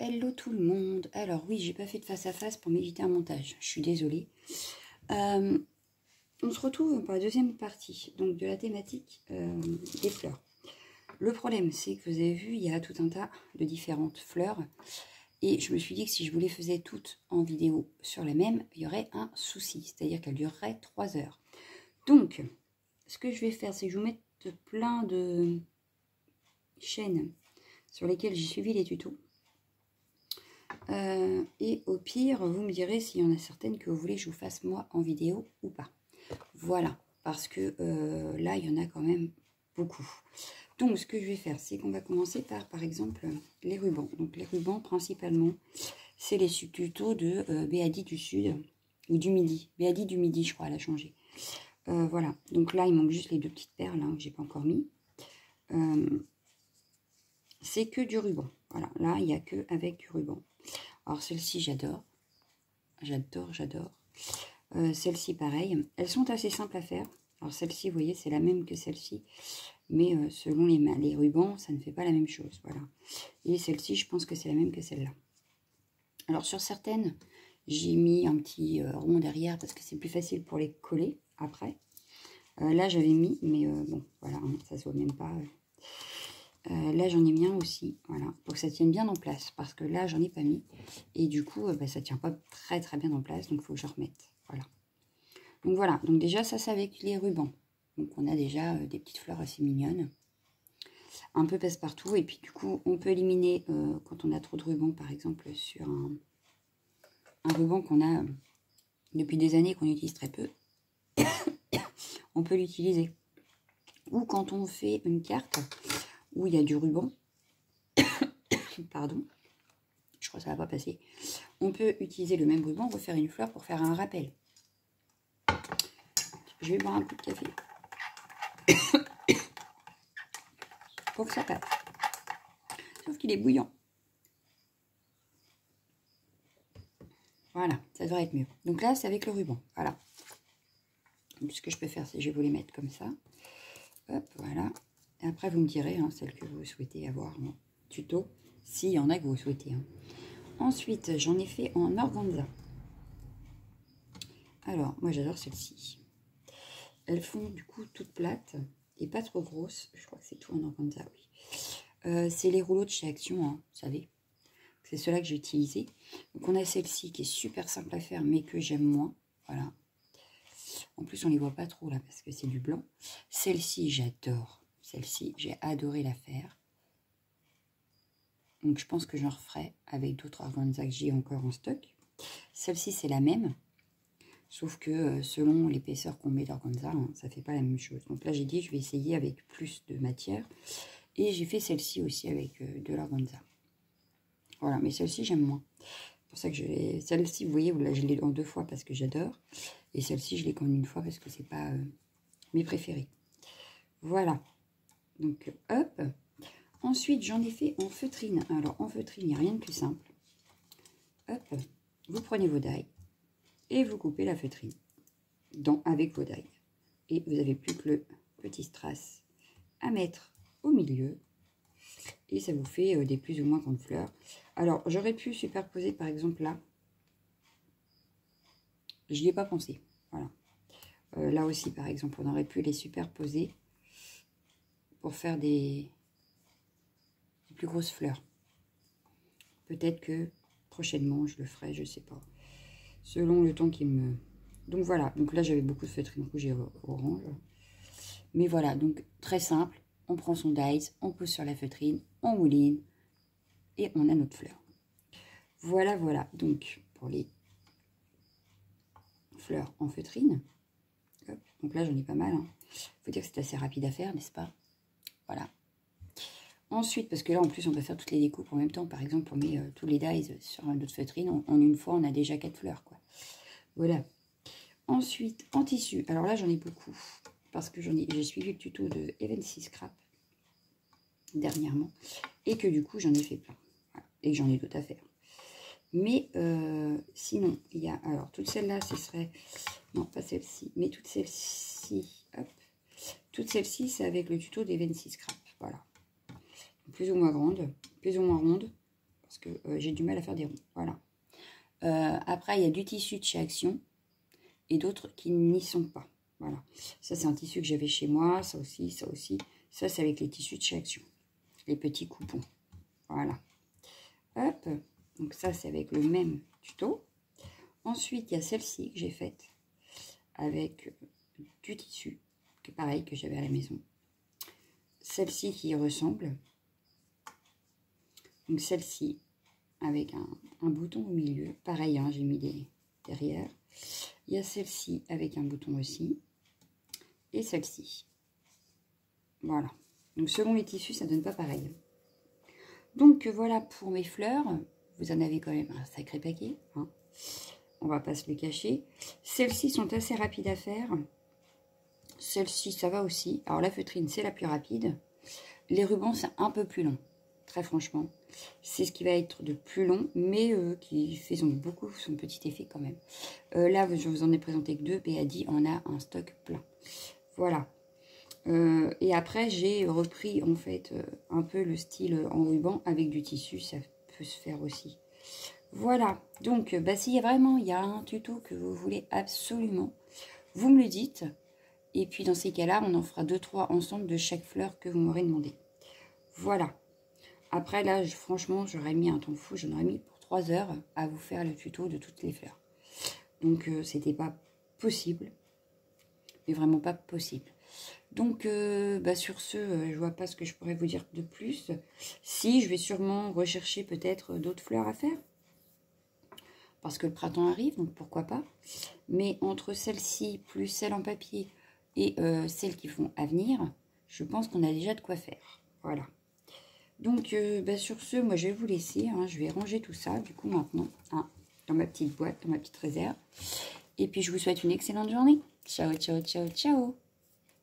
Hello tout le monde. Alors oui, j'ai pas fait de face à face pour m'éviter un montage. Je suis désolée. On se retrouve pour la deuxième partie donc de la thématique des fleurs. Le problème, c'est que vous avez vu, il y a tout un tas de différentes fleurs. Et je me suis dit que si je vous les faisais toutes en vidéo sur la même, il y aurait un souci. C'est-à-dire qu'elle durerait 3 heures. Donc, ce que je vais faire, c'est que je vais vous mettre plein de chaînes sur lesquelles j'ai suivi les tutos. Et au pire, vous me direz s'il y en a certaines que vous voulez que je vous fasse moi en vidéo ou pas. Voilà, parce que là, il y en a quand même beaucoup. Donc, ce que je vais faire, c'est qu'on va commencer par exemple, les rubans. Donc, les rubans, principalement, c'est les tutos de Béadi du Sud, ou du Midi. Béadi du Midi, je crois, elle a changé. Voilà, donc là, il manque juste les deux petites perles hein, que j'ai pas encore mis. C'est que du ruban. Voilà, là, il n'y a que avec du ruban. Alors, celle-ci, j'adore. J'adore. Celle-ci, pareil. Elles sont assez simples à faire. Alors, celle-ci, vous voyez, c'est la même que celle-ci. Mais selon les rubans, ça ne fait pas la même chose. Voilà. Et celle-ci, je pense que c'est la même que celle-là. Alors, sur certaines, j'ai mis un petit rond derrière parce que c'est plus facile pour les coller après. Là, j'avais mis, mais bon, voilà, hein, ça se voit même pas. Là, j'en ai mis un aussi, voilà, pour que ça tienne bien en place. Parce que là, j'en ai pas mis. Et du coup, ça tient pas très bien en place. Donc, il faut que je remette. Voilà. Donc, voilà. Donc, déjà, ça, c'est avec les rubans. Donc, on a déjà des petites fleurs assez mignonnes. Un peu passe-partout. Et puis, du coup, on peut éliminer quand on a trop de rubans, par exemple, sur un ruban qu'on a depuis des années, qu'on utilise très peu. On peut l'utiliser. Ou quand on fait une carte où il y a du ruban. Pardon. Je crois que ça va pas passer. On peut utiliser le même ruban, refaire une fleur pour faire un rappel. Je vais boire un coup de café. Pour que ça passe. Sauf qu'il est bouillant. Voilà, ça devrait être mieux. Donc là, c'est avec le ruban. Voilà. Donc, ce que je peux faire, c'est que je vais vous les mettre comme ça. Hop, voilà. Et après, vous me direz, hein, celle que vous souhaitez avoir en tuto, s'il y en a que vous souhaitez. Hein. Ensuite, j'en ai fait en organza. Alors, moi, j'adore celle-ci. Elles font du coup toutes plates et pas trop grosses. Je crois que c'est tout en organza, oui. C'est les rouleaux de chez Action, hein, vous savez. C'est ceux-là que j'ai utilisé. Donc, on a celle-ci qui est super simple à faire, mais que j'aime moins. Voilà. En plus, on ne les voit pas trop là parce que c'est du blanc. Celle-ci, j'adore. Celle-ci, j'ai adoré la faire. Donc, je pense que j'en referai avec d'autres organza que j'ai encore en stock. Celle-ci, c'est la même. Sauf que selon l'épaisseur qu'on met d'organza, hein, ça ne fait pas la même chose. Donc là, j'ai dit, je vais essayer avec plus de matière. Et j'ai fait celle-ci aussi avec de l'organza. Voilà, mais celle-ci, j'aime moins. C'est pour ça que celle-ci, vous voyez, là, je l'ai en 2 fois parce que j'adore. Et celle-ci, je l'ai qu'en 1 fois parce que c'est pas mes préférés. Voilà. Donc, hop. Ensuite, j'en ai fait en feutrine. Alors, en feutrine, il n'y a rien de plus simple. Hop. Vous prenez vos dailles et vous coupez la feutrine avec vos dailles. Et vous n'avez plus que le petit strass à mettre au milieu. Et ça vous fait des plus ou moins grandes fleurs. Alors, j'aurais pu superposer, par exemple, là. Je n'y ai pas pensé. Voilà. Là aussi, par exemple, on aurait pu les superposer pour faire des plus grosses fleurs. Peut-être que prochainement, je le ferai, je ne sais pas. Selon le temps qui me... Donc, voilà. Donc là, j'avais beaucoup de feutrine rouge et orange. Mais voilà, donc très simple. On prend son dies, on pose sur la feutrine, on mouline et on a notre fleur. Voilà, voilà. Donc, pour les fleurs en feutrine. Hop. Donc là, j'en ai pas mal. Il faut dire que c'est assez rapide à faire, n'est-ce pas? Voilà. Ensuite, parce que là, en plus, on peut faire toutes les découpes en même temps. Par exemple, on met tous les dies sur notre feutrine. En 1 fois, on a déjà 4 fleurs, quoi. Voilà. Ensuite, en tissu. Alors là, j'en ai beaucoup. Parce que j'ai suivi le tuto de Evency Scrap dernièrement. Et que du coup, j'en ai fait plein. Voilà. Et que j'en ai d'autres à faire. Mais sinon, il y a... Alors, toutes celles-là, ce serait... Non, pas celle-ci. Mais toutes celles-ci... Hop. Toutes celles-ci, c'est avec le tuto d'Evency Scrap. Voilà. Plus ou moins grande, plus ou moins ronde. parce que j'ai du mal à faire des ronds. Voilà. Après, il y a du tissu de chez Action et d'autres qui n'y sont pas. Voilà. Ça, c'est un tissu que j'avais chez moi. Ça aussi, ça aussi. Ça, c'est avec les tissus de chez Action. Les petits coupons. Voilà. Hop. Donc ça, c'est avec le même tuto. Ensuite, il y a celle-ci que j'ai faite avec du tissu, que pareil, que j'avais à la maison. Celle-ci qui y ressemble. Donc celle-ci avec un bouton au milieu. Pareil, hein, j'ai mis des derrière. Il y a celle-ci avec un bouton aussi. Et celle-ci. Voilà. Donc selon les tissus, ça ne donne pas pareil. Donc voilà pour mes fleurs. Vous en avez quand même un sacré paquet. Hein. On va pas se le cacher. Celles-ci sont assez rapides à faire. Celle-ci, ça va aussi. Alors la feutrine, c'est la plus rapide. Les rubans, c'est un peu plus long. Très franchement. C'est ce qui va être de plus long, mais qui fait beaucoup son petit effet quand même. Là, je vous en ai présenté que 2. Béadi en a un stock plein. Voilà. Et après, j'ai repris en fait un peu le style en ruban avec du tissu. Ça peut se faire aussi. Voilà. Donc, bah, s'il y a vraiment un tuto que vous voulez absolument, vous me le dites. Et puis, dans ces cas-là, on en fera 2-3 ensemble de chaque fleur que vous m'aurez demandé. Voilà. Après, là, franchement, j'aurais mis un temps fou. J'en aurais mis pour 3 heures à vous faire le tuto de toutes les fleurs. Donc, c'était pas possible. Mais vraiment pas possible. Donc, bah, sur ce, je vois pas ce que je pourrais vous dire de plus. Si, je vais sûrement rechercher peut-être d'autres fleurs à faire. Parce que le printemps arrive, donc pourquoi pas. Mais entre celle-ci, plus celle en papier et celles qui font à venir, je pense qu'on a déjà de quoi faire. Voilà. Donc, bah, sur ce, moi, je vais vous laisser. Hein, je vais ranger tout ça, du coup, maintenant, hein, dans ma petite boîte, dans ma petite réserve. Et puis, je vous souhaite une excellente journée. Ciao, ciao, ciao, ciao.